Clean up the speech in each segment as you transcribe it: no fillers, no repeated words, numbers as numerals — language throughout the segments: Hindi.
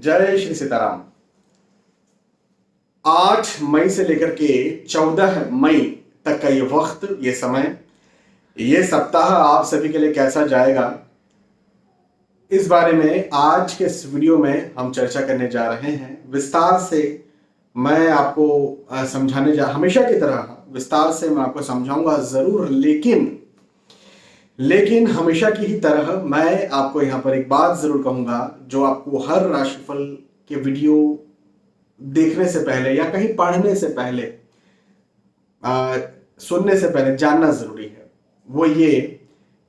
जय श्री सीताराम। 8 मई से लेकर के 14 मई तक का ये वक्त, ये समय, ये सप्ताह आप सभी के लिए कैसा जाएगा, इस बारे में आज के इस वीडियो में हम चर्चा करने जा रहे हैं। विस्तार से मैं आपको हमेशा की तरह विस्तार से मैं आपको समझाऊंगा जरूर, लेकिन हमेशा की ही तरह मैं आपको यहाँ पर एक बात जरूर कहूंगा जो आपको हर राशिफल के वीडियो देखने से पहले या कहीं पढ़ने से पहले, सुनने से पहले जानना जरूरी है। वो ये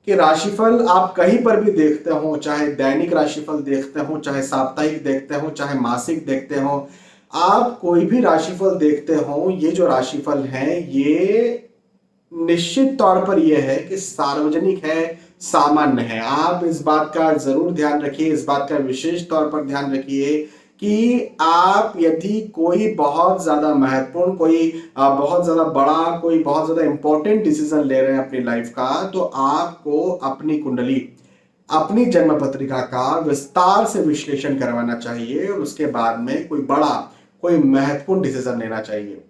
कि राशिफल आप कहीं पर भी देखते हो, चाहे दैनिक राशिफल देखते हो, चाहे साप्ताहिक देखते हो, चाहे मासिक देखते हो, आप कोई भी राशिफल देखते हो, ये जो राशिफल है ये निश्चित तौर पर यह है कि सार्वजनिक है, सामान्य है। आप इस बात का जरूर ध्यान रखिए, इस बात का विशेष तौर पर ध्यान रखिए कि आप यदि कोई बहुत ज्यादा महत्वपूर्ण, कोई बहुत ज्यादा बड़ा, कोई बहुत ज्यादा इंपॉर्टेंट डिसीजन ले रहे हैं अपनी लाइफ का, तो आपको अपनी कुंडली, अपनी जन्म पत्रिका का विस्तार से विश्लेषण करवाना चाहिए और उसके बाद में कोई बड़ा, कोई महत्वपूर्ण डिसीजन लेना चाहिए।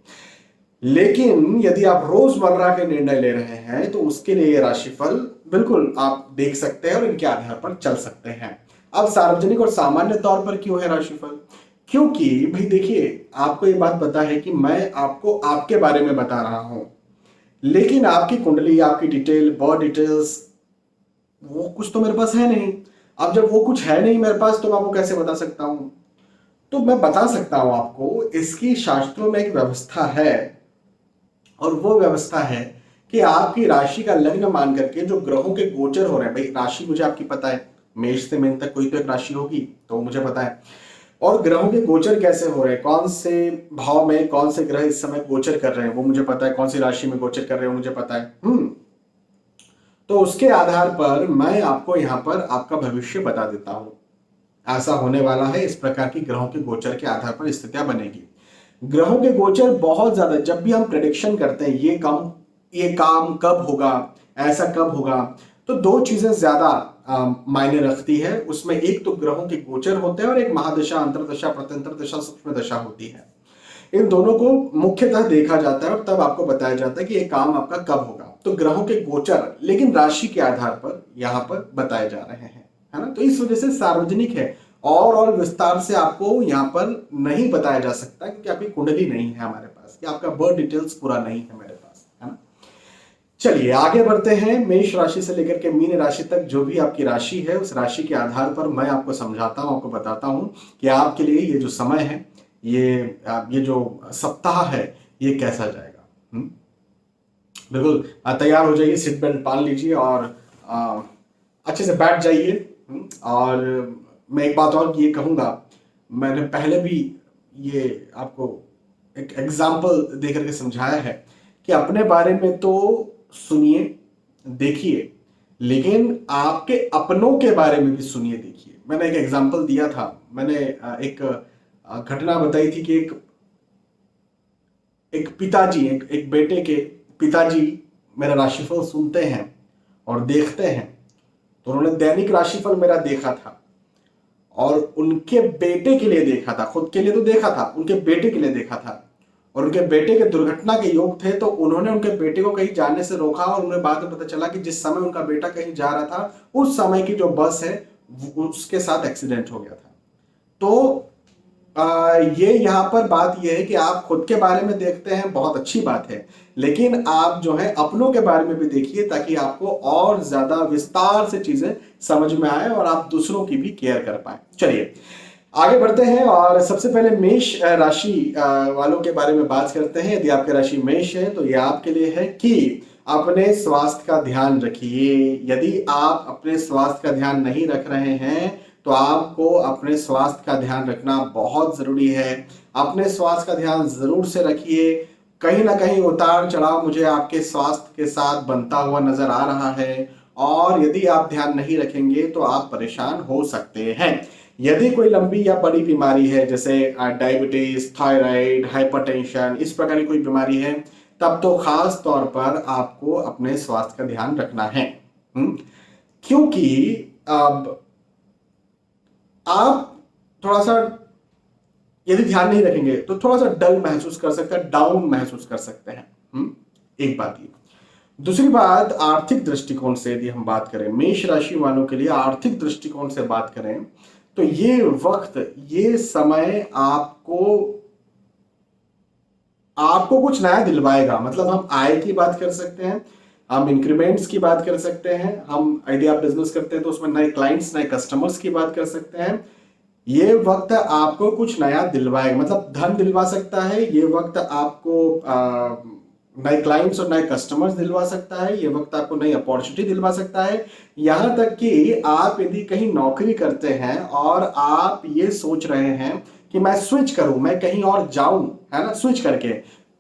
लेकिन यदि आप रोजमर्रा के निर्णय ले रहे हैं तो उसके लिए ये राशिफल बिल्कुल आप देख सकते हैं और इनके आधार पर चल सकते हैं। अब सार्वजनिक और सामान्य तौर पर क्यों है राशिफल? क्योंकि भाई देखिए, आपको ये बात पता है कि मैं आपको आपके बारे में बता रहा हूं, लेकिन आपकी कुंडली, आपकी डिटेल, बर्थ डिटेल्स, वो कुछ तो मेरे पास है नहीं। अब जब वो कुछ है नहीं मेरे पास तो मैं आपको कैसे बता सकता हूं? तो मैं बता सकता हूं आपको, इसकी शास्त्रों में एक व्यवस्था है और वो व्यवस्था है कि आपकी राशि का लग्न मान करके जो ग्रहों के गोचर हो रहे हैं, भाई राशि मुझे आपकी पता है, मेष से मीन तक कोई तो एक राशि होगी, तो मुझे पता है। और ग्रहों के गोचर कैसे हो रहे हैं, कौन से भाव में कौन से ग्रह इस समय गोचर कर रहे हैं, वो मुझे पता है। कौन सी राशि में गोचर कर रहे हैं मुझे पता है। तो उसके आधार पर मैं आपको यहाँ पर आपका भविष्य बता देता हूं। ऐसा होने वाला है, इस प्रकार की ग्रहों के गोचर के आधार पर स्थितियां बनेगी। ग्रहों के गोचर बहुत ज्यादा, जब भी हम प्रेडिक्शन करते हैं ये काम कब होगा, ऐसा कब होगा, तो दो चीजें ज्यादा मायने रखती है उसमें। एक तो ग्रहों के गोचर होते हैं और एक महादशा, अंतरदशा, प्रत्यंतर दशा, सूक्ष्म दशा होती है। इन दोनों को मुख्यतः देखा जाता है और तब आपको बताया जाता है कि ये काम आपका कब होगा। तो ग्रहों के गोचर लेकिन राशि के आधार पर यहाँ पर बताए जा रहे हैं, है ना। तो इस वजह से सार्वजनिक है और विस्तार से आपको यहाँ पर नहीं बताया जा सकता क्योंकि आपकी कुंडली नहीं है हमारे पास, कि आपका बर्थ डिटेल्स पूरा नहीं है मेरे पास, है ना। चलिए आगे बढ़ते हैं। मेष राशि से लेकर के मीन राशि तक जो भी आपकी राशि है, उस राशि के आधार पर मैं आपको समझाता हूं, आपको बताता हूं कि आपके लिए ये जो समय है, ये जो सप्ताह है, ये कैसा जाएगा। बिल्कुल तैयार हो जाइए, सीट बेल्ट बांध लीजिए और अच्छे से बैठ जाइए। और मैं एक बात और ये कहूंगा, मैंने पहले भी ये आपको एक एग्जाम्पल देकर के समझाया है कि अपने बारे में तो सुनिए, देखिए, लेकिन आपके अपनों के बारे में भी सुनिए, देखिए। मैंने एक एग्जाम्पल दिया था, मैंने एक घटना बताई थी कि एक पिताजी, एक बेटे के पिताजी मेरा राशिफल सुनते हैं और देखते हैं। तो उन्होंने दैनिक राशिफल मेरा देखा था और उनके बेटे के लिए देखा था, खुद के लिए तो देखा था, उनके बेटे के लिए देखा था। और उनके बेटे के दुर्घटना के योग थे, तो उन्होंने उनके बेटे को कहीं जाने से रोका और उन्हें बाद में पता चला कि जिस समय उनका बेटा कहीं जा रहा था, उस समय की जो बस है उसके साथ एक्सीडेंट हो गया था। तो ये यहाँ पर बात यह है कि आप खुद के बारे में देखते हैं, बहुत अच्छी बात है, लेकिन आप जो है अपनों के बारे में भी देखिए ताकि आपको और ज्यादा विस्तार से चीजें समझ में आए और आप दूसरों की भी केयर कर पाए। चलिए आगे बढ़ते हैं और सबसे पहले मेष राशि वालों के बारे में बात करते हैं। यदि आपकी राशि मेष है तो यह आपके लिए है कि अपने स्वास्थ्य का ध्यान रखिए। यदि आप अपने स्वास्थ्य का ध्यान नहीं रख रहे हैं तो आपको अपने स्वास्थ्य का ध्यान रखना बहुत जरूरी है। अपने स्वास्थ्य का ध्यान जरूर से रखिए। कहीं ना कहीं उतार चढ़ाव मुझे आपके स्वास्थ्य के साथ बनता हुआ नजर आ रहा है और यदि आप ध्यान नहीं रखेंगे तो आप परेशान हो सकते हैं। यदि कोई लंबी या बड़ी बीमारी है, जैसे डायबिटीज, थायराइड, हाइपरटेंशन, इस प्रकार की कोई बीमारी है, तब तो खास तौर पर आपको अपने स्वास्थ्य का ध्यान रखना है। क्योंकि अब आप थोड़ा सा यदि ध्यान नहीं रखेंगे तो थोड़ा सा डल महसूस कर सकते हैं, डाउन महसूस कर सकते हैं। एक बात ये। दूसरी बात, आर्थिक दृष्टिकोण से यदि हम बात करें, मेष राशि वालों के लिए आर्थिक दृष्टिकोण से बात करें तो ये वक्त, ये समय आपको कुछ नया दिलवाएगा। मतलब हम आय की बात कर सकते हैं, हम इंक्रीमेंट्स की बात कर सकते हैं, हम यदि आप बिजनेस करते हैं तो उसमें नए क्लाइंट्स, नए कस्टमर्स की बात कर सकते हैं। ये वक्त आपको कुछ नया दिलवाएगा, मतलब धन दिलवा सकता है। ये वक्त आपको नए क्लाइंट्स और नए कस्टमर्स दिलवा सकता है। ये वक्त आपको नई अपॉर्चुनिटी दिलवा सकता है। यहां तक कि आप यदि कहीं नौकरी करते हैं और आप ये सोच रहे हैं कि मैं स्विच करूं, मैं कहीं और जाऊं, है ना, स्विच करके,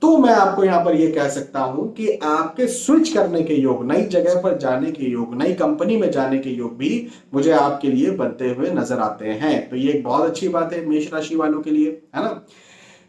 तो मैं आपको यहां पर यह कह सकता हूं कि आपके स्विच करने के योग, नई जगह पर जाने के योग, नई कंपनी में जाने के योग भी मुझे आपके लिए बनते हुए नजर आते हैं। तो ये एक बहुत अच्छी बात है मेष राशि वालों के लिए, है ना।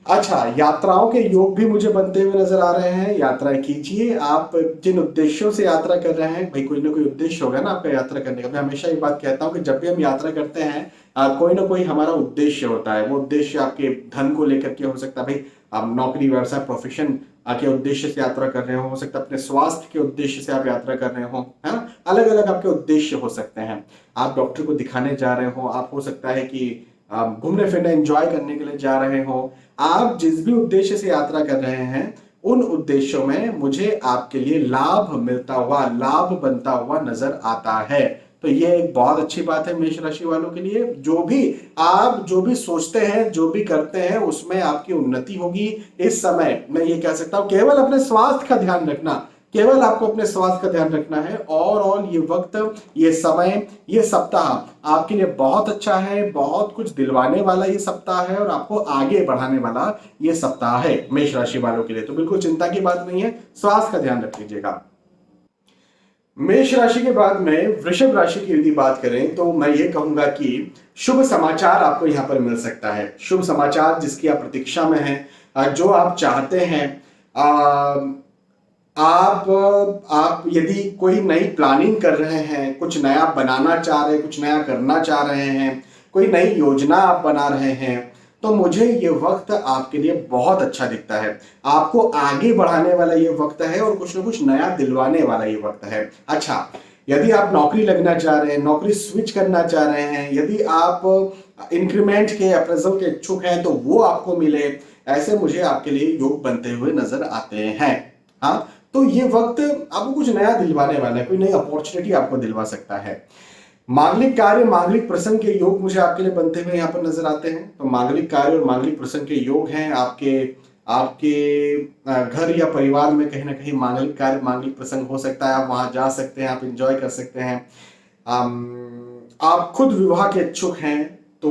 अच्छा, यात्राओं के योग भी मुझे बनते हुए नजर आ रहे हैं। यात्राएं कीजिए। आप जिन उद्देश्यों से यात्रा कर रहे हैं, भाई कोई ना कोई उद्देश्य होगा ना आपका यात्रा करने का। मैं हमेशा ये बात कहता हूं कि जब भी हम यात्रा करते हैं कोई ना कोई हमारा उद्देश्य होता है। वो उद्देश्य आपके धन को लेकर के हो सकता है, भाई आप नौकरी, व्यवसाय, प्रोफेशन के उद्देश्य से यात्रा कर रहे हो सकता है अपने स्वास्थ्य के उद्देश्य से आप यात्रा कर रहे हो, है ना। अलग अलग आपके उद्देश्य हो सकते हैं। आप डॉक्टर को दिखाने जा रहे हो, आप हो सकता है कि आप घूमने फिरने, एंजॉय करने के लिए जा रहे हो। आप जिस भी उद्देश्य से यात्रा कर रहे हैं, उन उद्देश्यों में मुझे आपके लिए लाभ मिलता हुआ, लाभ बनता हुआ नजर आता है। तो ये एक बहुत अच्छी बात है मेष राशि वालों के लिए। जो भी सोचते हैं, जो भी करते हैं, उसमें आपकी उन्नति होगी। इस समय मैं ये कह सकता हूं, केवल अपने स्वास्थ्य का ध्यान रखना, केवल आपको अपने स्वास्थ्य का ध्यान रखना है। और ये वक्त, ये समय, ये सप्ताह आपके लिए बहुत अच्छा है। बहुत कुछ दिलवाने वाला ये सप्ताह है और आपको आगे बढ़ाने वाला ये सप्ताह है मेष राशि वालों के लिए। तो बिल्कुल चिंता की बात नहीं है, स्वास्थ्य का ध्यान रख लीजिएगा। मेष राशि के बाद में वृषभ राशि की यदि बात करें तो मैं ये कहूंगा कि शुभ समाचार आपको यहां पर मिल सकता है। शुभ समाचार जिसकी आप प्रतीक्षा में हैं, जो आप चाहते हैं। आप यदि कोई नई प्लानिंग कर रहे हैं, कुछ नया बनाना चाह रहे हैं, कुछ नया करना चाह रहे हैं, कोई नई योजना आप बना रहे हैं, तो मुझे ये वक्त आपके लिए बहुत अच्छा दिखता है। आपको आगे बढ़ाने वाला ये वक्त है और कुछ ना कुछ नया दिलवाने वाला ये वक्त है। अच्छा, यदि आप नौकरी लगना चाह रहे हैं, नौकरी स्विच करना चाह रहे हैं, यदि आप इंक्रीमेंट के, अप्रेजल के इच्छुक हैं, तो वो आपको मिले, ऐसे मुझे आपके लिए योग बनते हुए नजर आते हैं। हाँ, तो ये वक्त आपको कुछ नया दिलवाने वाला है, कोई नई अपॉर्चुनिटी आपको दिलवा सकता है। मांगलिक कार्य, मांगलिक प्रसंग के योग मुझे आपके लिए बनते हुए यहाँ पर नजर आते हैं। तो मांगलिक कार्य और मांगलिक प्रसंग के योग हैं आपके आपके घर या परिवार में कहीं ना कहीं मांगलिक कार्य, मांगलिक प्रसंग हो सकता है। आप वहां जा सकते हैं, आप इंजॉय कर सकते हैं। आप खुद विवाह के इच्छुक हैं तो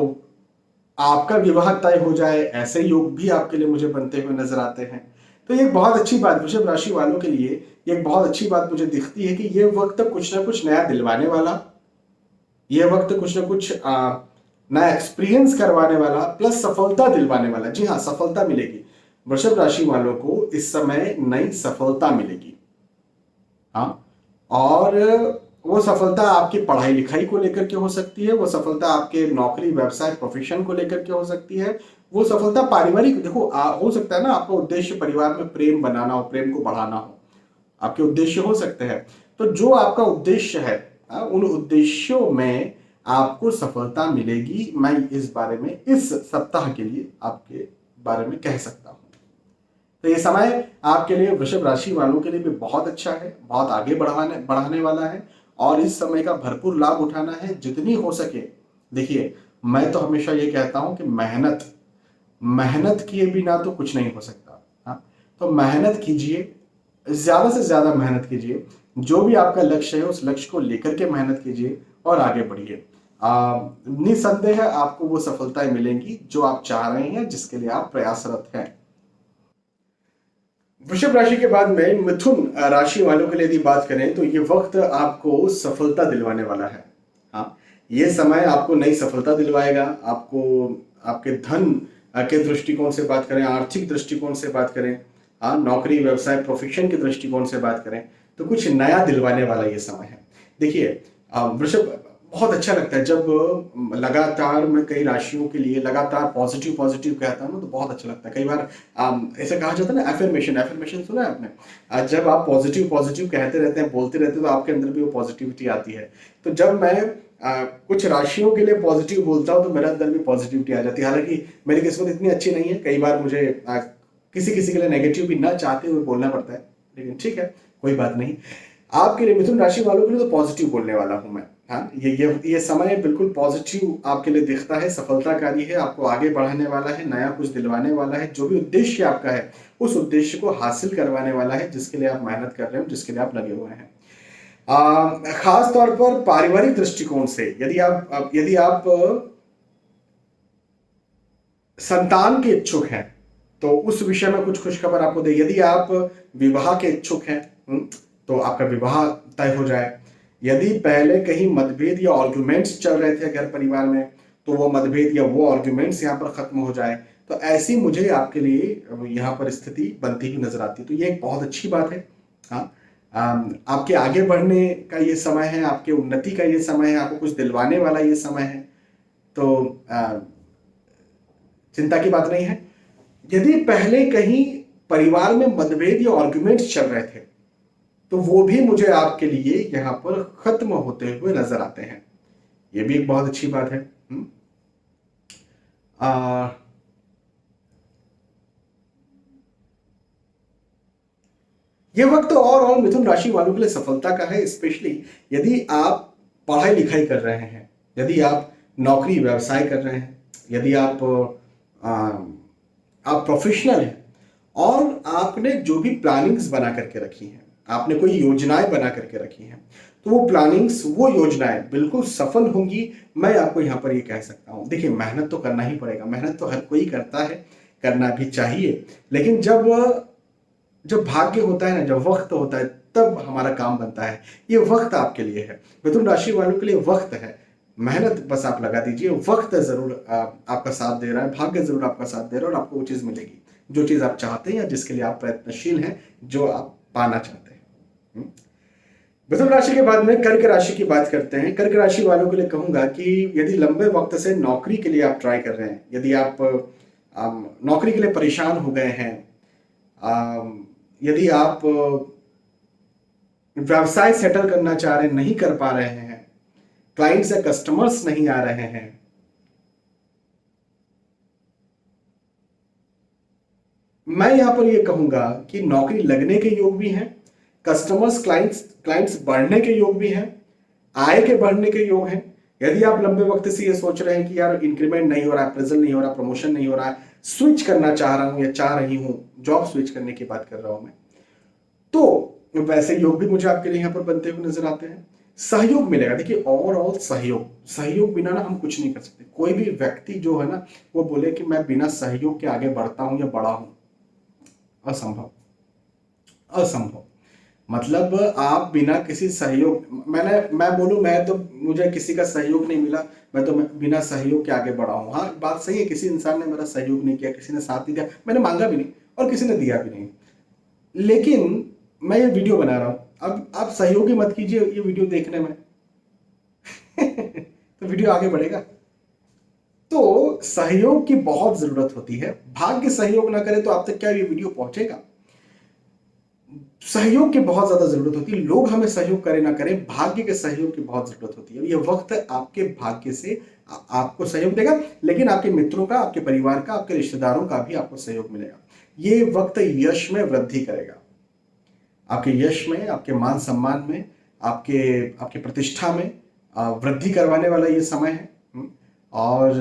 आपका विवाह तय हो जाए, ऐसे योग भी आपके लिए मुझे बनते हुए नजर आते हैं। तो ये बहुत अच्छी बात, वृषभ राशि वालों के लिए एक बहुत अच्छी बात मुझे दिखती है कि ये वक्त कुछ ना कुछ नया दिलवाने वाला, ये वक्त कुछ ना कुछ नया एक्सपीरियंस करवाने वाला, प्लस सफलता दिलवाने वाला। जी हाँ, सफलता मिलेगी वृषभ राशि वालों को। इस समय नई सफलता मिलेगी। हाँ, और वो सफलता आपकी पढ़ाई लिखाई को लेकर के हो सकती है, वो सफलता आपके नौकरी, व्यवसाय, प्रोफेशन को लेकर के हो सकती है, वो सफलता पारिवारिक, देखो हो सकता है ना आपका उद्देश्य परिवार में प्रेम बनाना हो, प्रेम को बढ़ाना हो, आपके उद्देश्य हो सकते हैं। तो जो आपका उद्देश्य है, उन उद्देश्यों में आपको सफलता मिलेगी। मैं इस बारे में, इस सप्ताह के लिए आपके बारे में कह सकता हूं। तो ये समय आपके लिए, वृषभ राशि वालों के लिए भी बहुत अच्छा है, बहुत आगे बढ़ाने वाला है। और इस समय का भरपूर लाभ उठाना है जितनी हो सके। देखिए, मैं तो हमेशा ये कहता हूं कि मेहनत किए बिना तो कुछ नहीं हो सकता। हाँ, तो मेहनत कीजिए, ज्यादा से ज्यादा मेहनत कीजिए। जो भी आपका लक्ष्य है उस लक्ष्य को लेकर के मेहनत कीजिए और आगे बढ़िए। निसंदेह आपको वो सफलताएं मिलेंगी जो आप चाह रहे हैं, जिसके लिए आप प्रयासरत हैं। वृषभ राशि के बाद में मिथुन राशि वालों के लिए यदि बात करें तो ये वक्त आपको सफलता दिलवाने वाला है। हाँ, ये समय आपको नई सफलता दिलवाएगा। आपको आपके धन के दृष्टिकोण से बात करें, आर्थिक दृष्टिकोण से बात करें, हाँ, नौकरी, व्यवसाय, प्रोफेशन के दृष्टिकोण से बात करें, तो कुछ नया दिलवाने वाला ये समय है। देखिए, वृषभ बहुत अच्छा लगता है जब लगातार मैं कई राशियों के लिए लगातार पॉजिटिव पॉजिटिव कहता हूँ ना, तो बहुत अच्छा लगता है। कई बार ऐसा कहा जाता है ना, एफर्मेशन, एफर्मेशन सुना है आपने? जब आप पॉजिटिव पॉजिटिव कहते रहते हैं, बोलते रहते हैं, तो आपके अंदर भी वो पॉजिटिविटी आती है। तो जब मैं कुछ राशियों के लिए पॉजिटिव बोलता हूँ तो मेरे अंदर भी पॉजिटिविटी आ जाती है। हालांकि मेरी किस्मत इतनी अच्छी नहीं है, कई बार मुझे किसी किसी के लिए नेगेटिव भी ना चाहते हुए बोलना पड़ता है, लेकिन ठीक है, कोई बात नहीं। आपके लिए, मिथुन राशि वालों के लिए तो पॉजिटिव बोलने वाला हूं मैं। हाँ, ये समय बिल्कुल पॉजिटिव आपके लिए दिखता है, सफलताकारी है, आपको आगे बढ़ाने वाला है, नया कुछ दिलवाने वाला है। जो भी उद्देश्य आपका है उस उद्देश्य को हासिल करवाने वाला है, जिसके लिए आप मेहनत कर रहे हो, जिसके लिए आप लगे हुए हैं। खास तौर पर पारिवारिक दृष्टिकोण से यदि आप संतान के इच्छुक हैं तो उस विषय में कुछ खुशखबर आपको दे। यदि आप विवाह के इच्छुक हैं तो आपका विवाह तय हो जाए। यदि पहले कहीं मतभेद या आर्गुमेंट्स चल रहे थे घर परिवार में, तो वो मतभेद या वो आर्गुमेंट्स यहाँ पर खत्म हो जाए। तो ऐसी मुझे आपके लिए यहाँ पर स्थिति बनती हुई नजर आती है, तो ये एक बहुत अच्छी बात है। हाँ, आपके आगे बढ़ने का ये समय है, आपके उन्नति का ये समय है, आपको कुछ दिलवाने वाला ये समय है। तो चिंता की बात नहीं है। यदि पहले कहीं परिवार में मतभेद या आर्गुमेंट्स चल रहे थे, तो वो भी मुझे आपके लिए यहां पर खत्म होते हुए नजर आते हैं। ये भी एक बहुत अच्छी बात है। ये वक्त और मिथुन राशि वालों के लिए सफलता का है, स्पेशली यदि आप पढ़ाई लिखाई कर रहे हैं, यदि आप नौकरी व्यवसाय कर रहे हैं, यदि आप प्रोफेशनल हैं और आपने जो भी प्लानिंग्स बना करके रखी हैं, आपने कोई योजनाएं बना करके रखी हैं, तो वो प्लानिंग्स, वो योजनाएं बिल्कुल सफल होंगी। मैं आपको यहाँ पर ये कह सकता हूँ। देखिए, मेहनत तो करना ही पड़ेगा, मेहनत तो हर कोई करता है, करना भी चाहिए। लेकिन जब भाग्य होता है ना, जब वक्त होता है, तब हमारा काम बनता है। ये वक्त आपके लिए है, मिथुन राशि वालों के लिए वक्त है। मेहनत बस आप लगा दीजिए, वक्त जरूर आपका साथ दे रहा है, भाग्य जरूर आपका साथ दे रहा है, और आपको वो चीज मिलेगी जो चीज आप चाहते हैं या जिसके लिए आप प्रयत्नशील हैं, जो आप पाना चाहते हैं। मिथुन राशि के बाद में कर्क राशि की बात करते हैं। कर्क राशि वालों के लिए कहूंगा कि यदि लंबे वक्त से नौकरी के लिए आप ट्राई कर रहे हैं, यदि आप नौकरी के लिए परेशान हो गए हैं, यदि आप व्यवसाय सेटल करना चाह रहे हैं, नहीं कर पा रहे हैं, क्लाइंट्स या कस्टमर्स नहीं आ रहे हैं, मैं यहां पर यह कहूंगा कि नौकरी लगने के योग भी हैं, कस्टमर्स क्लाइंट्स बढ़ने के योग भी हैं, आय के बढ़ने के योग हैं। यदि आप लंबे वक्त से ये सोच रहे हैं कि यार इंक्रीमेंट नहीं हो रहा, अप्रेजल नहीं हो रहा, प्रमोशन नहीं हो रहा, स्विच करना चाह रहा हूं या चाह रही हूं, जॉब स्विच करने की बात कर रहा हूं मैं, तो वैसे योग भी मुझे आपके लिए यहां पर बनते हुए नजर आते हैं। सहयोग मिलेगा। देखिए, ओवरऑल सहयोग बिना ना हम कुछ नहीं कर सकते। कोई भी व्यक्ति जो है ना, वो बोले कि मैं बिना सहयोग के आगे बढ़ता हूं या बढ़ा हूं, असंभव, असंभव। मतलब आप बिना किसी सहयोग, मैं बोलूं, मैं तो, मुझे किसी का सहयोग नहीं मिला, मैं तो बिना सहयोग के आगे बढ़ा हूं। हाँ, बात सही है, किसी इंसान ने मेरा सहयोग नहीं किया, किसी ने साथ नहीं दिया, मैंने मांगा भी नहीं और किसी ने दिया भी नहीं, लेकिन मैं ये वीडियो बना रहा हूं। अब आप सहयोग ही मत कीजिए ये वीडियो देखने में तो वीडियो आगे बढ़ेगा। तो सहयोग की बहुत जरूरत होती है। भाग्य सहयोग ना करे तो आप तक क्या ये वीडियो पहुंचेगा? सहयोग की बहुत ज्यादा जरूरत होती है। लोग हमें सहयोग करें ना करें, भाग्य के सहयोग की बहुत जरूरत होती है। ये वक्त आपके भाग्य से आपको सहयोग देगा, लेकिन आपके मित्रों का, आपके परिवार का, आपके रिश्तेदारों का भी आपको सहयोग मिलेगा। ये वक्त यश में वृद्धि करेगा, आपके यश में, आपके मान सम्मान में, आपके आपके प्रतिष्ठा में वृद्धि करवाने वाला ये समय है। और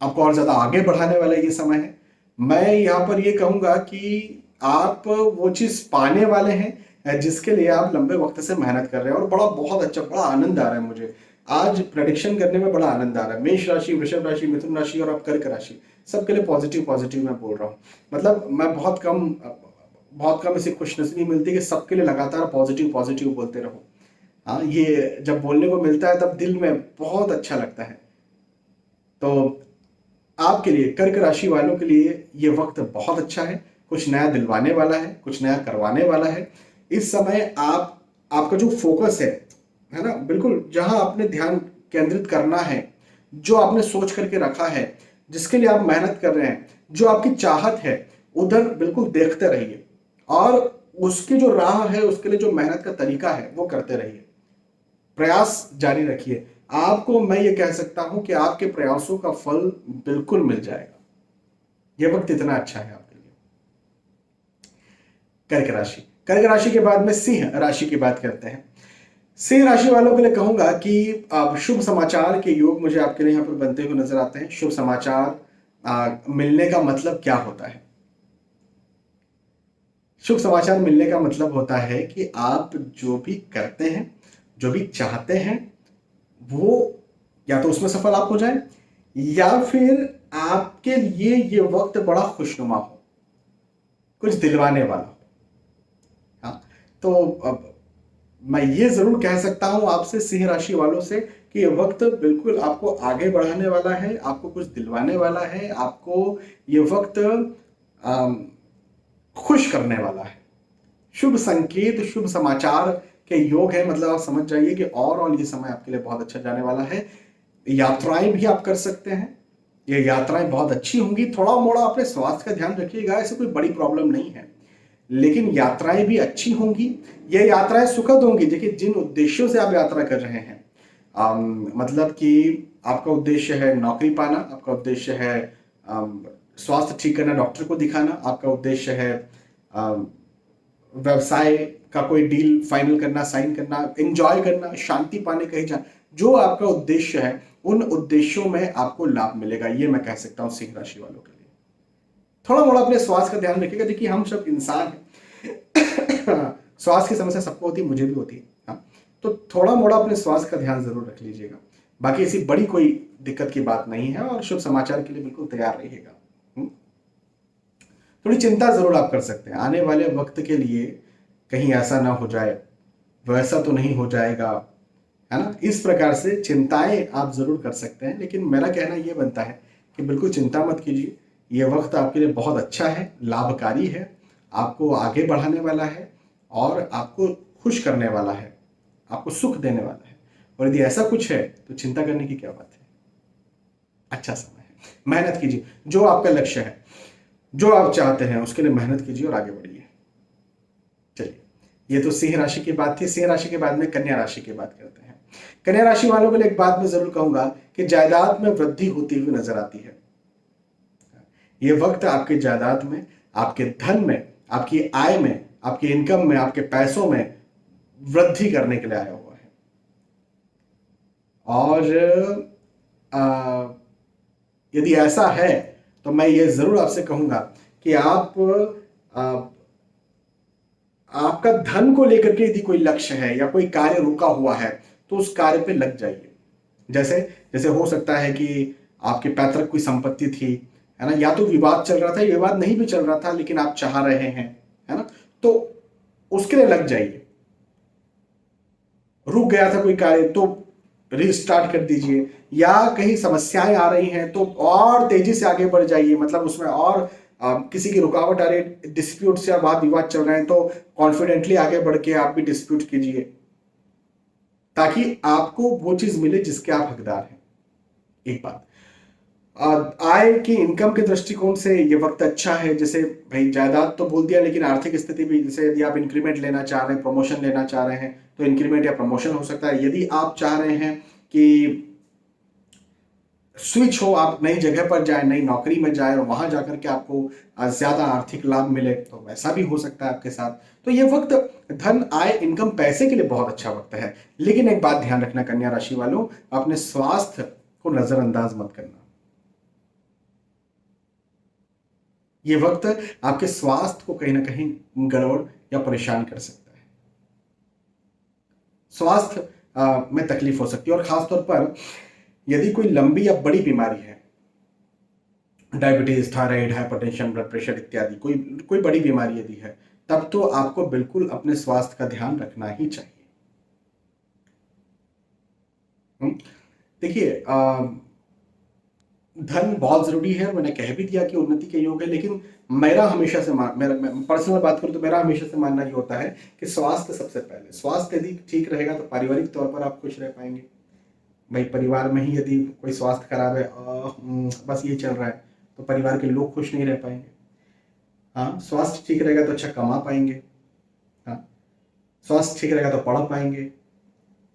आपको और ज्यादा आगे बढ़ाने वाला ये समय है। मैं यहाँ पर ये कहूंगा कि आप वो चीज पाने वाले हैं जिसके लिए आप लंबे वक्त से मेहनत कर रहे हैं, और बहुत अच्छा, बड़ा आनंद आ रहा है मुझे आज प्रेडिक्शन करने में, बड़ा आनंद आ रहा है। मेष राशि, वृषभ राशि, मिथुन राशि और अब कर्क राशि, सबके लिए पॉजिटिव पॉजिटिव मैं बोल रहा हूँ। मतलब मैं बहुत कम ऐसी खुशनसीबी मिलती है कि सबके लिए लगातार पॉजिटिव पॉजिटिव बोलते रहो। हाँ, ये जब बोलने को मिलता है तब दिल में बहुत अच्छा लगता है। तो आपके लिए, कर्क राशि वालों के लिए ये वक्त बहुत अच्छा है। कुछ नया दिलवाने वाला है, कुछ नया करवाने वाला है। इस समय आप आपका जो फोकस है ना, बिल्कुल जहां आपने ध्यान केंद्रित करना है, जो आपने सोच करके रखा है, जिसके लिए आप मेहनत कर रहे हैं, जो आपकी चाहत है, उधर बिल्कुल देखते रहिए और उसकी जो राह है, उसके लिए जो मेहनत का तरीका है वो करते रहिए, प्रयास जारी रखिए। आपको मैं ये कह सकता हूं कि आपके प्रयासों का फल बिल्कुल मिल जाएगा। ये वक्त इतना अच्छा है आपके लिए। कर्क राशि, कर्क राशि के बाद में सिंह राशि की बात करते हैं। सिंह राशि वालों के लिए कहूंगा कि शुभ समाचार के योग मुझे आपके लिए यहाँ पर बनते हुए नजर आते हैं। शुभ समाचार मिलने का मतलब क्या होता है? शुभ समाचार मिलने का मतलब होता है कि आप जो भी करते हैं, जो भी चाहते हैं, वो या तो उसमें सफल आप हो जाए, या फिर आपके लिए ये वक्त बड़ा खुशनुमा हो, कुछ दिलवाने वाला हो। हाँ, तो अब मैं ये जरूर कह सकता हूं आपसे सिंह राशि वालों से कि ये वक्त बिल्कुल आपको आगे बढ़ाने वाला है, आपको कुछ दिलवाने वाला है, आपको ये वक्त अम, खुश करने वाला है। शुभ संकेत, शुभ समाचार के योग है, मतलब आप समझ जाइए कि और ये समय आपके लिए बहुत अच्छा जाने वाला है। यात्राएं भी आप कर सकते हैं, ये यात्राएं बहुत अच्छी होंगी। थोड़ा मोड़ा अपने स्वास्थ्य का ध्यान रखिएगा, ऐसे कोई बड़ी प्रॉब्लम नहीं है, लेकिन यात्राएं भी अच्छी होंगी। ये यात्राएं सुखद होंगी। देखिए, जिन उद्देश्यों से आप यात्रा कर रहे हैं, मतलब कि आपका उद्देश्य है नौकरी पाना, आपका उद्देश्य है स्वास्थ्य ठीक करना, डॉक्टर को दिखाना, आपका उद्देश्य है व्यवसाय का कोई डील फाइनल करना, साइन करना, एंजॉय करना, शांति पाने, कहीं जाना, जो आपका उद्देश्य है, उन उद्देश्यों में आपको लाभ मिलेगा, ये मैं कह सकता हूं सिंह राशि वालों के लिए। थोड़ा मोड़ा अपने स्वास्थ्य का ध्यान रखिएगा। देखिए, हम सब इंसान हैं स्वास्थ्य की समस्या सबको होती है, मुझे भी होती है। हाँ, तो थोड़ा मोड़ा अपने स्वास्थ्य का ध्यान जरूर रख लीजिएगा। बाकी ऐसी बड़ी कोई दिक्कत की बात नहीं है, और शुभ समाचार के लिए बिल्कुल तैयार रहिएगा। थोड़ी चिंता जरूर आप कर सकते हैं आने वाले वक्त के लिए, कहीं ऐसा ना हो जाए, वैसा तो नहीं हो जाएगा, है ना, इस प्रकार से चिंताएं आप जरूर कर सकते हैं। लेकिन मेरा कहना यह बनता है कि बिल्कुल चिंता मत कीजिए, ये वक्त आपके लिए बहुत अच्छा है, लाभकारी है, आपको आगे बढ़ाने वाला है और आपको खुश करने वाला है, आपको सुख देने वाला है। और यदि ऐसा कुछ है तो चिंता करने की क्या बात है, अच्छा समय है, मेहनत कीजिए। जो आपका लक्ष्य है, जो आप चाहते हैं, उसके लिए मेहनत कीजिए और आगे बढ़िए। चलिए, ये तो सिंह राशि की बात थी। सिंह राशि के बाद में कन्या राशि की बात करते हैं। कन्या राशि वालों के लिए एक बात मैं जरूर कहूंगा कि जायदाद में वृद्धि होती हुई नजर आती है। ये वक्त आपके जायदाद में, आपके धन में, आपकी आय में, आपकी इनकम में, आपके पैसों में वृद्धि करने के लिए आया हुआ है। और यदि ऐसा है तो मैं ये जरूर आपसे कहूंगा कि आपका धन को लेकर के यदि कोई लक्ष्य है या कोई कार्य रुका हुआ है, तो उस कार्य पे लग जाइए। जैसे जैसे हो सकता है कि आपके पैतृक कोई संपत्ति थी, है ना, या तो विवाद चल रहा था, या विवाद नहीं भी चल रहा था लेकिन आप चाह रहे हैं, है ना, तो उसके लिए लग जाइए। रुक गया था कोई कार्य तो रीस्टार्ट कर दीजिए, या कहीं समस्याएं आ रही हैं तो और तेजी से आगे बढ़ जाइए, मतलब उसमें और किसी की रुकावट आ रही है, डिस्प्यूट या वाद विवाद चल रहे हैं, तो कॉन्फिडेंटली आगे बढ़ के आप भी डिस्प्यूट कीजिए, ताकि आपको वो चीज मिले जिसके आप हकदार हैं। एक बात, आय की इनकम के दृष्टिकोण से ये वक्त अच्छा है। जैसे भाई जायदाद तो बोल दिया, लेकिन आर्थिक स्थिति भी, जैसे यदि आप इंक्रीमेंट लेना चाह रहे हैं, प्रमोशन लेना चाह रहे हैं, तो इंक्रीमेंट या प्रमोशन हो सकता है। यदि आप चाह रहे हैं कि स्विच हो, आप नई जगह पर जाए, नई नौकरी में जाए और वहां जाकर के आपको ज्यादा आर्थिक लाभ मिले, तो वैसा भी हो सकता है आपके साथ। तो ये वक्त धन, आय, इनकम, पैसे के लिए बहुत अच्छा वक्त है। लेकिन एक बात ध्यान रखना कन्या राशि वालों, अपने स्वास्थ्य को नजरअंदाज मत करना। ये वक्त आपके स्वास्थ्य को कहीं ना कहीं गड़बड़ या परेशान कर सकता है। स्वास्थ्य में तकलीफ हो सकती है, और खासतौर पर यदि कोई लंबी या बड़ी बीमारी है, diabetes, thyroid, hypertension, blood pressure इत्यादि, कोई कोई बड़ी बीमारी यदि है, तब तो आपको बिल्कुल अपने स्वास्थ्य का ध्यान रखना ही चाहिए। देखिए, धन बहुत जरूरी है, मैंने कह भी दिया कि उन्नति के योग है, लेकिन मेरा हमेशा से मेरा पर्सनल बात करूं तो मेरा हमेशा से मानना ये होता है कि स्वास्थ्य सबसे पहले। स्वास्थ्य यदि ठीक रहेगा तो पारिवारिक तौर पर आप खुश रह पाएंगे। भाई परिवार में ही यदि कोई स्वास्थ्य खराब है, बस ये चल रहा है, तो परिवार के लोग खुश नहीं रह पाएंगे। हाँ, स्वास्थ्य ठीक रहेगा तो अच्छा कमा पाएंगे। हाँ, स्वास्थ्य ठीक रहेगा तो पढ़ पाएंगे,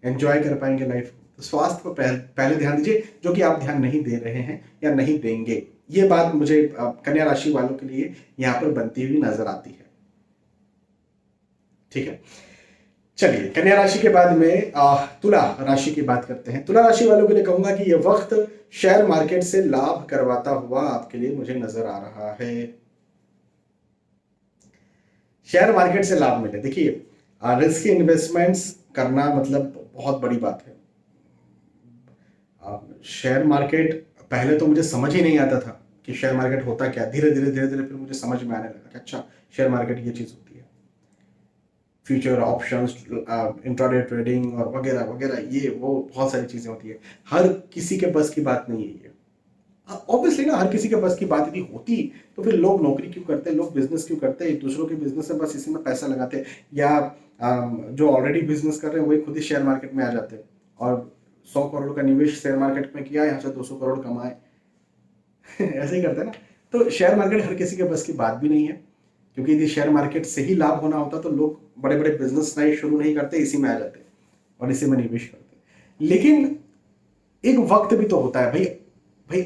एंजॉय कर पाएंगे लाइफ को। तो स्वास्थ्य को पहले ध्यान दीजिए, जो कि आप ध्यान नहीं दे रहे हैं या नहीं देंगे। ये बात मुझे कन्या राशि वालों के लिए यहाँ पर बनती हुई नजर आती है। ठीक है, चलिए कन्या राशि के बाद में तुला राशि की बात करते हैं। तुला राशि वालों के लिए कहूंगा कि यह वक्त शेयर मार्केट से लाभ करवाता हुआ आपके लिए मुझे नजर आ रहा है। शेयर मार्केट से लाभ मिले, देखिए रिस्क इन्वेस्टमेंट्स करना मतलब बहुत बड़ी बात है। शेयर मार्केट पहले तो मुझे समझ ही नहीं आता था कि शेयर मार्केट होता क्या। धीरे धीरे फिर मुझे समझ में आने लगा कि अच्छा शेयर मार्केट ये चीज होती है। फ्यूचर ऑप्शंस, इंट्राडे ट्रेडिंग और वगैरह वगैरह, ये वो बहुत सारी चीजें होती है। हर किसी के बस की बात नहीं है ये। ऑब्वियसली ना, हर किसी के बस की बात यदि होती तो फिर लोग नौकरी क्यों करते, लोग बिजनेस क्यों करते, एक दूसरों के बिजनेस में बस इसी में पैसा लगाते, या जो ऑलरेडी बिजनेस कर रहे हैं वही खुद ही शेयर मार्केट में आ जाते और 100 करोड़ का निवेश शेयर मार्केट में किया, यहाँ से 200 करोड़ कमाए। ऐसे ही करते हैं ना। तो शेयर मार्केट हर किसी के बस की बात भी नहीं है, क्योंकि यदि शेयर मार्केट से ही लाभ होना होता तो लोग बड़े बड़े बिजनेस नए शुरू नहीं करते, इसी में आ जाते और इसी में निवेश करते। लेकिन एक वक्त भी तो होता है भाई। भाई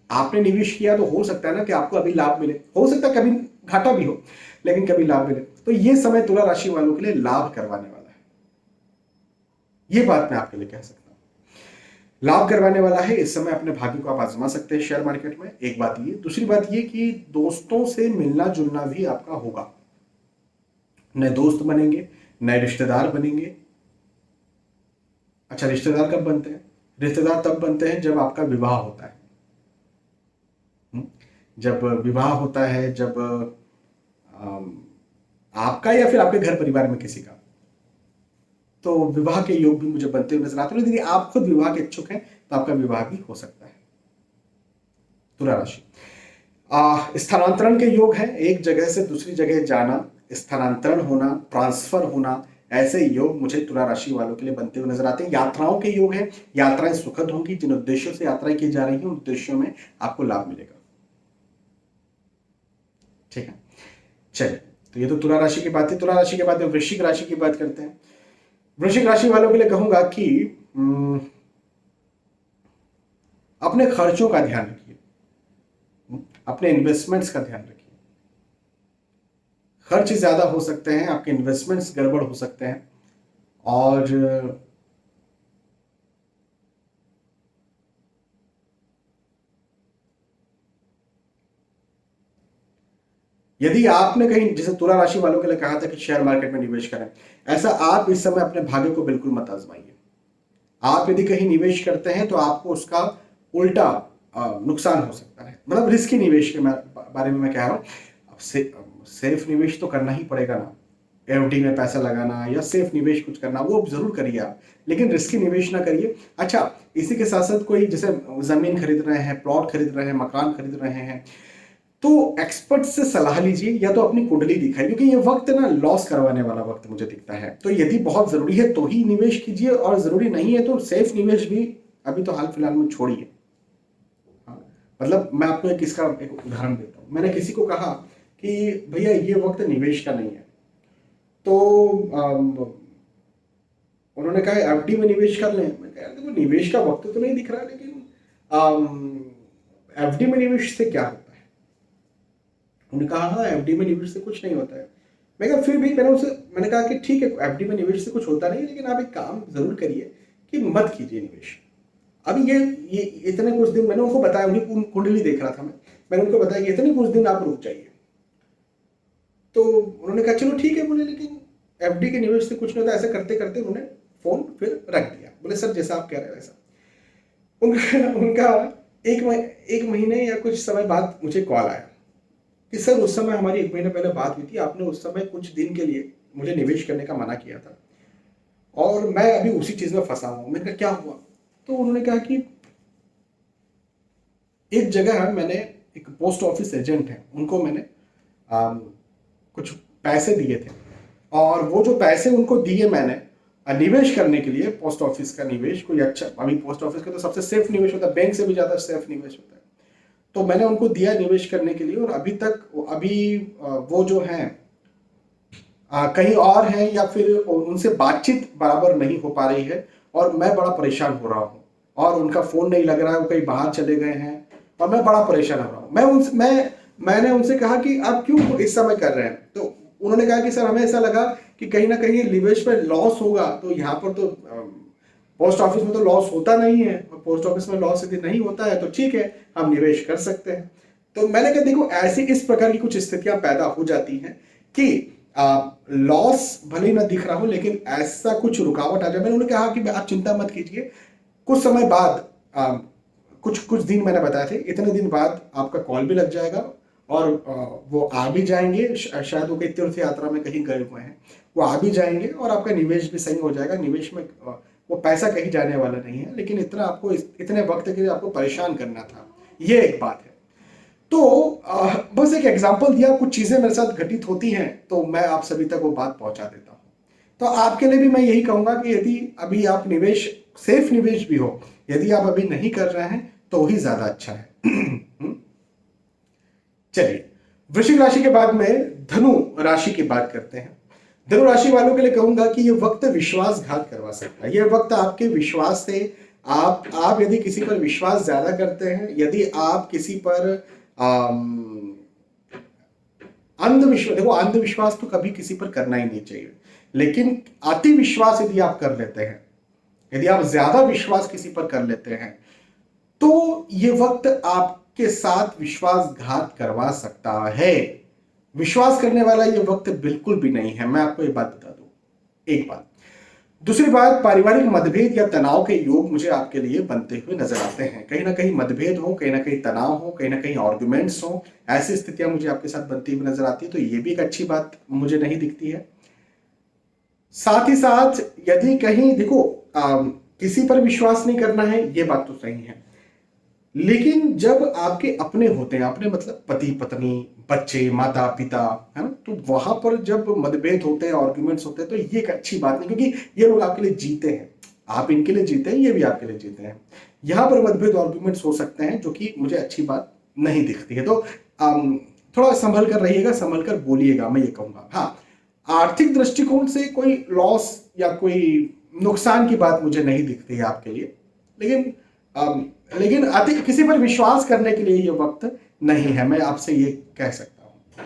आपने निवेश किया तो हो सकता है ना कि आपको अभी लाभ मिले, हो सकता है कभी घाटा भी हो, लेकिन कभी लाभ मिले। तो ये समय तुला राशि वालों के लिए लाभ करवाने वाला है, ये बात मैं आपके लिए कह सकता हूं। लाभ करवाने वाला है। इस समय अपने भाग्य को आप आजमा सकते हैं शेयर मार्केट में, एक बात ये। दूसरी बात ये कि दोस्तों से मिलना जुलना भी आपका होगा, नए दोस्त बनेंगे, नए रिश्तेदार बनेंगे। अच्छा, रिश्तेदार कब बनते हैं? रिश्तेदार तब बनते हैं जब आपका विवाह होता है। जब विवाह होता है, जब आपका या फिर आपके घर परिवार में किसी का, तो विवाह के योग भी मुझे बनते हुए नजर आते हैं। यदि आप खुद विवाह के इच्छुक हैं तो आपका विवाह भी हो सकता है। तुला राशि, स्थानांतरण के योग है, एक जगह से दूसरी जगह जाना, स्थानांतरण होना, ट्रांसफर होना, ऐसे योग मुझे तुला राशि वालों के लिए बनते हुए नजर आते हैं। यात्राओं के योग है, यात्राएं सुखद होंगी। जिन उद्देश्यों से यात्राएं की जा रही हैं उन उद्देश्यों में आपको लाभ मिलेगा। ठीक है, चलिए, तो ये तो तुला राशि की बात है। तुला राशि के बाद में वृश्चिक राशि की बात करते हैं। वृश्चिक राशि वालों के लिए कहूंगा कि अपने खर्चों का ध्यान रखिए, अपने इन्वेस्टमेंट्स का ध्यान रखिए। खर्च ज्यादा हो सकते हैं, आपके इन्वेस्टमेंट्स गड़बड़ हो सकते हैं। और यदि आपने कहीं, जैसे तुला राशि वालों के लिए कहा था कि शेयर मार्केट में निवेश करें, ऐसा आप इस समय अपने भाग्य को बिल्कुल मत आजमाइए। आप यदि कहीं निवेश करते हैं तो आपको उसका उल्टा नुकसान हो सकता है। मतलब रिस्की निवेश के बारे में मैं कह रहा हूँ। सेफ निवेश तो करना ही पड़ेगा ना, एफडी में पैसा लगाना या सेफ निवेश कुछ करना, वो जरूर करिए आप, लेकिन रिस्की निवेश ना करिए। अच्छा, इसी के साथ साथ कोई जैसे जमीन खरीद रहे हैं, प्लॉट खरीद रहे हैं, मकान खरीद रहे हैं, तो एक्सपर्ट से सलाह लीजिए या तो अपनी कुंडली दिखाइए, क्योंकि ये वक्त ना लॉस करवाने वाला वक्त मुझे दिखता है। तो यदि बहुत जरूरी है तो ही निवेश कीजिए, और जरूरी नहीं है तो सेफ निवेश भी अभी तो हाल फिलहाल में छोड़िए। हाँ, मतलब मैं आपको एक इसका एक उदाहरण देता हूँ। मैंने किसी को कहा कि भैया ये वक्त निवेश का नहीं है, तो उन्होंने कहा एफडी में निवेश कर लें। मैंने कहा देखो निवेश का वक्त तो नहीं दिख रहा, लेकिन एफडी में निवेश से क्या होता है? उन्होंने कहा हाँ, एफडी में निवेश से कुछ नहीं होता है। मैं कहा फिर भी मैंने कहा कि ठीक है, एफडी में निवेश से कुछ होता नहीं, लेकिन आप एक काम जरूर करिए कि मत कीजिए निवेश। अभी ये इतने कुछ दिन मैंने उनको बताया, उन्हीं कुंडली देख रहा था मैंने उनको बताया कि इतने कुछ दिन आप रुक जाइए। तो उन्होंने कहा चलो ठीक है, बोले लेकिन एफडी के निवेश से कुछ नहीं होता। ऐसे करते करते उन्होंने फोन फिर रख दिया। बोले सर जैसा आप कह रहे हैं वैसा। उनका एक महीने या कुछ समय बाद मुझे कॉल आया कि सर उस समय हमारी 1 महीने पहले बात हुई थी, आपने उस समय कुछ दिन के लिए मुझे निवेश करने का मना किया था और मैं अभी उसी चीज में फंसा हूं। मैंने कहा क्या हुआ? तो उन्होंने कहा कि एक जगह मैंने, एक पोस्ट ऑफिस एजेंट है, उनको मैंने कुछ पैसे दिए थे, और वो जो पैसे उनको दिए मैंने निवेश करने के लिए, पोस्ट ऑफिस का निवेश कोई अच्छा, अभी पोस्ट ऑफिस का तो सबसे सेफ निवेश होता है, बैंक से भी ज़्यादा सेफ निवेश होता है, तो मैंने उनको दिया निवेश करने के लिए, और अभी तक वो जो हैं कहीं और हैं, या फिर उनसे बातचीत बराबर नहीं हो पा रही है, और मैं बड़ा परेशान हो रहा हूँ, और उनका फ़ोन नहीं लग रहा है, वो कहीं बाहर चले गए हैं, और मैं बड़ा परेशान हो रहा हूँ। मैंने उनसे कहा कि आप क्यों इस समय कर रहे हैं, तो उन्होंने कहा कि सर हमें ऐसा लगा कि कहीं ना कहीं निवेश में लॉस होगा, तो यहाँ पर तो पोस्ट ऑफिस में तो लॉस होता नहीं है, और पोस्ट ऑफिस में लॉस यदि नहीं होता है तो ठीक है, हम निवेश कर सकते हैं। तो मैंने कहा देखो, ऐसी इस प्रकार की कुछ स्थितियां पैदा हो जाती हैं कि लॉस भले ना दिख रहा हो, लेकिन ऐसा कुछ रुकावट आ जाए। मैंने उन्हें कहा कि आप चिंता मत कीजिए, कुछ समय बाद कुछ दिन मैंने बताए थे, इतने दिन बाद आपका कॉल भी लग जाएगा, और वो आ भी जाएंगे, शायद वो कहीं तीर्थ यात्रा में कहीं गए हुए हैं, वो आ भी जाएंगे, और आपका निवेश भी सही हो जाएगा। निवेश में वो पैसा कहीं जाने वाला नहीं है, लेकिन इतने वक्त के लिए आपको परेशान करना था, ये एक बात है। तो बस एक एग्जाम्पल दिया, कुछ चीज़ें मेरे साथ घटित होती हैं, तो मैं आप सभी तक वो बात पहुंचा देता हूँ। तो आपके लिए भी मैं यही कहूँगा कि यदि अभी आप निवेश, सेफ निवेश भी हो, यदि आप अभी नहीं कर रहे हैं तो ही ज़्यादा अच्छा है। चलिए, वृश्चिक राशि के बाद में धनु राशि की बात करते हैं। धनु राशि वालों के लिए कहूंगा कि ये वक्त विश्वासघात करवा सकता है। ये वक्त आपके विश्वास से, आप यदि किसी पर विश्वास ज्यादा करते हैं, यदि आप किसी पर अंधविश्वास, देखो अंधविश्वास तो कभी किसी पर करना ही नहीं चाहिए, लेकिन अति विश्वास यदि आप कर लेते हैं, यदि आप ज्यादा विश्वास किसी पर कर लेते हैं, तो ये वक्त आपके साथ विश्वासघात करवा सकता है। विश्वास करने वाला ये वक्त बिल्कुल भी नहीं है, मैं आपको ये बात बता दूं। एक बात। दूसरी बात, पारिवारिक मतभेद या तनाव के योग मुझे आपके लिए बनते हुए नजर आते हैं। कहीं ना कहीं मतभेद हो, कहीं ना कहीं तनाव हो, कहीं ना कहीं आर्गुमेंट्स हो, ऐसी स्थितियां मुझे आपके साथ बनती हुई नजर आती है, तो ये भी एक अच्छी बात मुझे नहीं दिखती है। साथ ही साथ यदि कहीं देखो, किसी पर विश्वास नहीं करना है, ये बात तो सही है, लेकिन जब आपके अपने होते हैं, अपने मतलब पति पत्नी, बच्चे, माता पिता, है ना, तो वहां पर जब मतभेद होते हैं, आर्ग्यूमेंट्स होते हैं, तो ये एक अच्छी बात नहीं, क्योंकि ये लोग आपके लिए जीते हैं, आप इनके लिए जीते हैं, ये भी आपके लिए जीते हैं। यहाँ पर मतभेद आर्ग्यूमेंट्स हो सकते हैं, जो कि मुझे अच्छी बात नहीं दिखती है। तो थोड़ा संभल कर रहिएगा, संभल कर बोलिएगा, मैं ये कहूँगा। हाँ, आर्थिक दृष्टिकोण से कोई लॉस या कोई नुकसान की बात मुझे नहीं दिखती है आपके लिए, लेकिन अति किसी पर विश्वास करने के लिए ये वक्त नहीं है, मैं आपसे ये कह सकता हूं।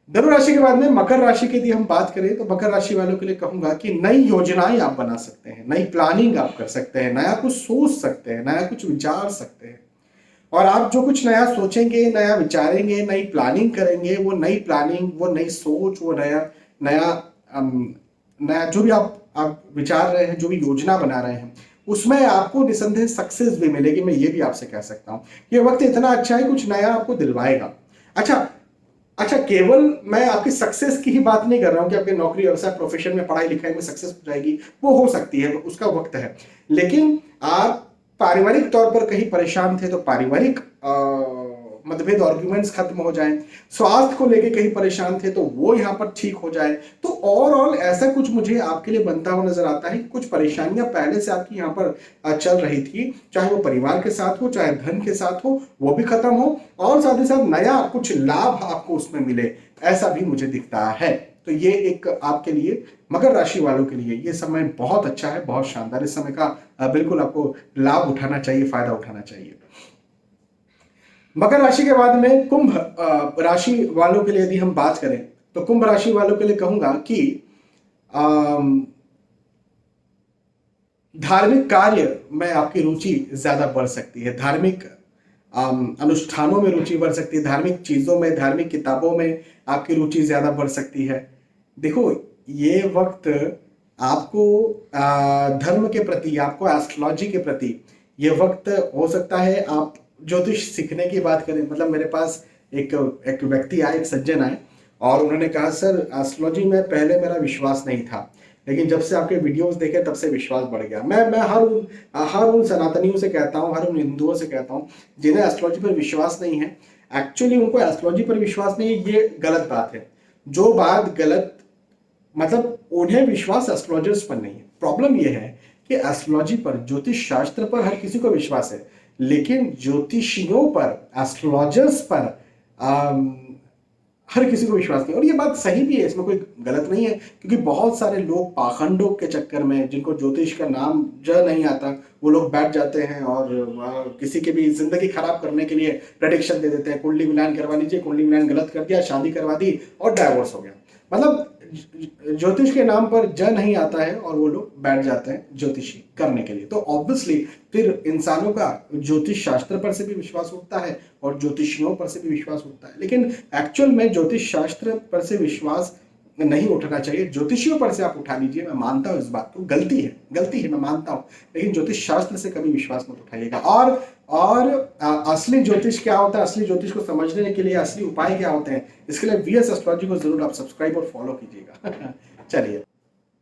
धनु राशि के बाद में मकर राशि की यदि हम बात करें, तो मकर राशि वालों के लिए कहूंगा कि नई योजनाएं आप बना सकते हैं, नई प्लानिंग आप कर सकते हैं, नया कुछ सोच सकते हैं, नया कुछ विचार सकते हैं, और आप जो कुछ नया सोचेंगे, नया विचारेंगे, नई प्लानिंग करेंगे, वो नई प्लानिंग, वो नई सोच, वो नया जो भी आप विचार रहे हैं, जो भी योजना बना रहे हैं, उसमें आपको निसंदेह सक्सेस भी मिलेगी। मैं ये भी आपसे कह सकता हूं, ये वक्त इतना अच्छा है, कुछ नया आपको दिलवाएगा। अच्छा, केवल मैं आपकी सक्सेस की ही बात नहीं कर रहा हूं कि आपके नौकरी, व्यवसाय, प्रोफेशन में, पढ़ाई लिखाई में सक्सेस हो जाएगी, वो हो सकती है, उसका वक्त है, लेकिन आप पारिवारिक तौर पर कहीं परेशान थे, तो पारिवारिक मतभेद, आर्ग्यूमेंट्स खत्म हो जाएं, स्वास्थ्य को लेके कहीं परेशान थे तो वो यहाँ पर ठीक हो जाए। तो ओवरऑल ऐसा कुछ मुझे आपके लिए बनता हुआ नजर आता है कि कुछ परेशानियां पहले से आपकी यहाँ पर चल रही थी, चाहे वो परिवार के साथ हो, चाहे धन के साथ हो, वो भी खत्म हो, और साथ ही साथ नया कुछ लाभ आपको उसमें मिले, ऐसा भी मुझे दिखता है। तो ये एक आपके लिए, मकर राशि वालों के लिए ये समय बहुत अच्छा है, बहुत शानदार। इस समय का बिल्कुल आपको लाभ उठाना चाहिए, फायदा उठाना चाहिए। मकर राशि के बाद में कुंभ राशि वालों के लिए यदि हम बात करें, तो कुंभ राशि वालों के लिए कहूंगा कि धार्मिक कार्य में आपकी रुचि ज्यादा बढ़ सकती है, धार्मिक अनुष्ठानों में रुचि बढ़ सकती है, धार्मिक चीजों में, धार्मिक किताबों में आपकी रुचि ज्यादा बढ़ सकती है। देखो, ये वक्त आपको धर्म के प्रति, आपको एस्ट्रोलॉजी के प्रति ये वक्त हो सकता है। आप ज्योतिष सीखने की बात करें, मतलब मेरे पास एक व्यक्ति आए, एक सज्जन आए, और उन्होंने कहा सर एस्ट्रोलॉजी में पहले मेरा विश्वास नहीं था, लेकिन जब से आपके वीडियोस देखे तब से विश्वास बढ़ गया। मैं हर उन सनातनियों से कहता हूँ, हर उन हिंदुओं से कहता हूँ जिन्हें एस्ट्रोलॉजी पर विश्वास नहीं है, एक्चुअली उनको एस्ट्रोलॉजी पर विश्वास नहीं है, ये गलत बात है। जो बात गलत, मतलब उन्हें विश्वास एस्ट्रोलॉजर्स पर नहीं है। प्रॉब्लम यह है कि एस्ट्रोलॉजी पर, ज्योतिष शास्त्र पर हर किसी को विश्वास है, लेकिन ज्योतिषियों पर, एस्ट्रोलॉजर्स पर हर किसी को विश्वास नहीं। और ये बात सही भी है, इसमें कोई गलत नहीं है, क्योंकि बहुत सारे लोग पाखंडों के चक्कर में, जिनको ज्योतिष का नाम ज नहीं आता, वो लोग बैठ जाते हैं और किसी की भी जिंदगी खराब करने के लिए प्रेडिक्शन दे देते हैं, कुंडली मिलान करवा लीजिए, कुंडली मिलान गलत कर दिया, शादी करवा दी और डाइवोर्स हो गया। मतलब ज्योतिष के नाम पर ज नहीं आता है और वो लोग बैठ जाते हैं ज्योतिषी करने के लिए। तो ऑब्वियसली फिर इंसानों का ज्योतिष शास्त्र पर से भी विश्वास उठता है और ज्योतिषियों पर से भी विश्वास उठता है। लेकिन एक्चुअल में ज्योतिष शास्त्र पर से विश्वास नहीं उठना चाहिए, ज्योतिषियों पर से आप उठा लीजिए। मैं मानता हूँ इस बात को, गलती है, मैं मानता हूँ, लेकिन ज्योतिष शास्त्र से कभी विश्वास मत उठाइएगा। और असली ज्योतिष क्या होता है, असली ज्योतिष को समझने के लिए असली उपाय क्या होते हैं, इसके लिए वीएस एस्ट्रोलॉजी को जरूर आप सब्सक्राइब और फॉलो कीजिएगा। चलिए,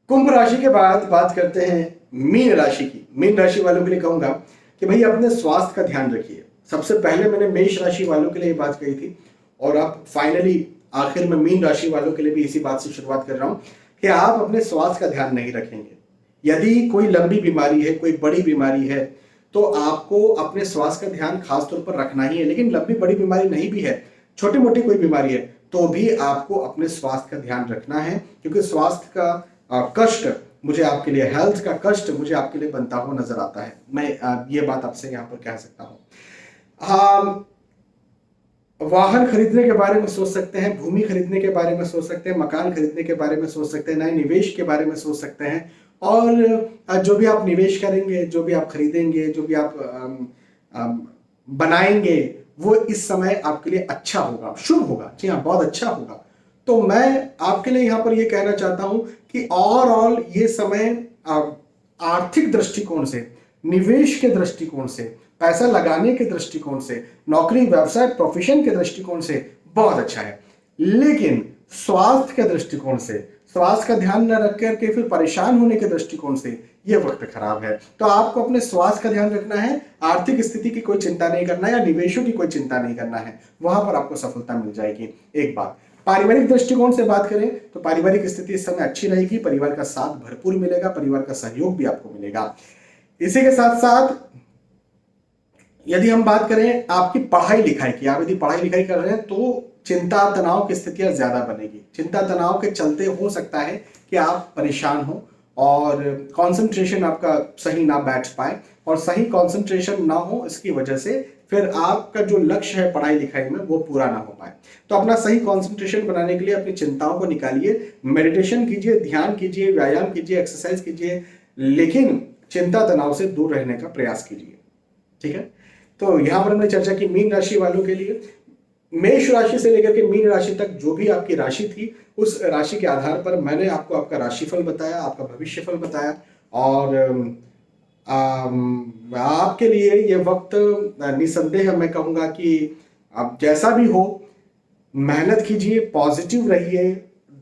कुंभ राशि के बाद बात करते हैं मीन राशि की। मीन राशि वालों के लिए कहूंगा कि भाई अपने स्वास्थ्य का ध्यान रखिए। सबसे पहले मैंने मेष राशि वालों के लिए बात कही थी, और अब फाइनली आखिर में मीन राशि वालों के लिए भी इसी बात से शुरुआत कर रहा हूं कि आप अपने स्वास्थ्य का ध्यान नहीं रखेंगे। यदि कोई लंबी बीमारी है, कोई बड़ी बीमारी है, तो आपको अपने स्वास्थ्य का ध्यान खास तौर पर रखना ही है। लेकिन लंबी बड़ी बीमारी नहीं भी है, छोटी मोटी कोई बीमारी है, तो भी आपको अपने स्वास्थ्य का ध्यान रखना है, क्योंकि स्वास्थ्य का कष्ट मुझे आपके लिए, हेल्थ का कष्ट मुझे आपके लिए बनता हुआ नजर आता है। मैं ये बात आपसे यहाँ पर कह सकता हूँ। वाहन खरीदने के बारे में सोच सकते हैं, भूमि खरीदने के बारे में सोच सकते हैं, मकान खरीदने के बारे में सोच सकते हैं, नए निवेश के बारे में सोच सकते हैं। और जो भी आप निवेश करेंगे, जो भी आप खरीदेंगे, जो भी आप बनाएंगे, वो इस समय आपके लिए अच्छा होगा, शुभ होगा। जी हाँ, बहुत अच्छा होगा। तो मैं आपके लिए यहाँ पर ये कहना चाहता हूँ कि ओवरऑल ये समय आर्थिक दृष्टिकोण से, निवेश के दृष्टिकोण से, पैसा लगाने के दृष्टिकोण से, नौकरी, व्यवसाय, प्रोफेशन के दृष्टिकोण से बहुत अच्छा है। लेकिन स्वास्थ्य के दृष्टिकोण से, स्वास्थ्य का ध्यान न रख करके फिर परेशान होने के दृष्टिकोण से ये वक्त खराब है। तो आपको अपने स्वास्थ्य का ध्यान रखना है, आर्थिक स्थिति की कोई चिंता नहीं करना है, या निवेशों की कोई चिंता नहीं करना है, वहां पर आपको सफलता मिल जाएगी। एक बात, पारिवारिक दृष्टिकोण से बात करें तो पारिवारिक स्थिति इस समय अच्छी रहेगी, परिवार का साथ भरपूर मिलेगा, परिवार का सहयोग भी आपको मिलेगा। इसी के साथ साथ यदि हम बात करें आपकी पढ़ाई लिखाई की, आप यदि पढ़ाई लिखाई कर रहे हैं तो चिंता तनाव की स्थितियां ज्यादा बनेगी। चिंता तनाव के चलते हो सकता है कि आप परेशान हो और कंसंट्रेशन आपका सही ना बैठ पाए, और सही कंसंट्रेशन ना हो इसकी वजह से फिर आपका जो लक्ष्य है पढ़ाई लिखाई में वो पूरा ना हो पाए। तो अपना सही कंसंट्रेशन बनाने के लिए अपनी चिंताओं को निकालिए, मेडिटेशन कीजिए, ध्यान कीजिए, व्यायाम कीजिए, एक्सरसाइज कीजिए, लेकिन चिंता तनाव से दूर रहने का प्रयास कीजिए। ठीक है, तो यहां पर हमने चर्चा की मीन राशि वालों के लिए। मेष राशि से लेकर के मीन राशि तक जो भी आपकी राशि थी, उस राशि के आधार पर मैंने आपको आपका राशिफल बताया, आपका भविष्यफल बताया, और आपके लिए ये वक्त निसंदेह मैं कहूंगा कि आप जैसा भी हो, मेहनत कीजिए, पॉजिटिव रहिए,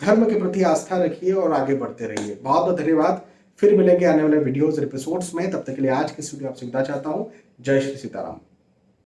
धर्म के प्रति आस्था रखिए और आगे बढ़ते रहिए। बहुत बहुत धन्यवाद। फिर मिलेंगे आने वाले वीडियोस और एपिसोड्स में। तब तक के लिए आज की वीडियो आपसे विदा चाहता हूं। जय श्री सीताराम।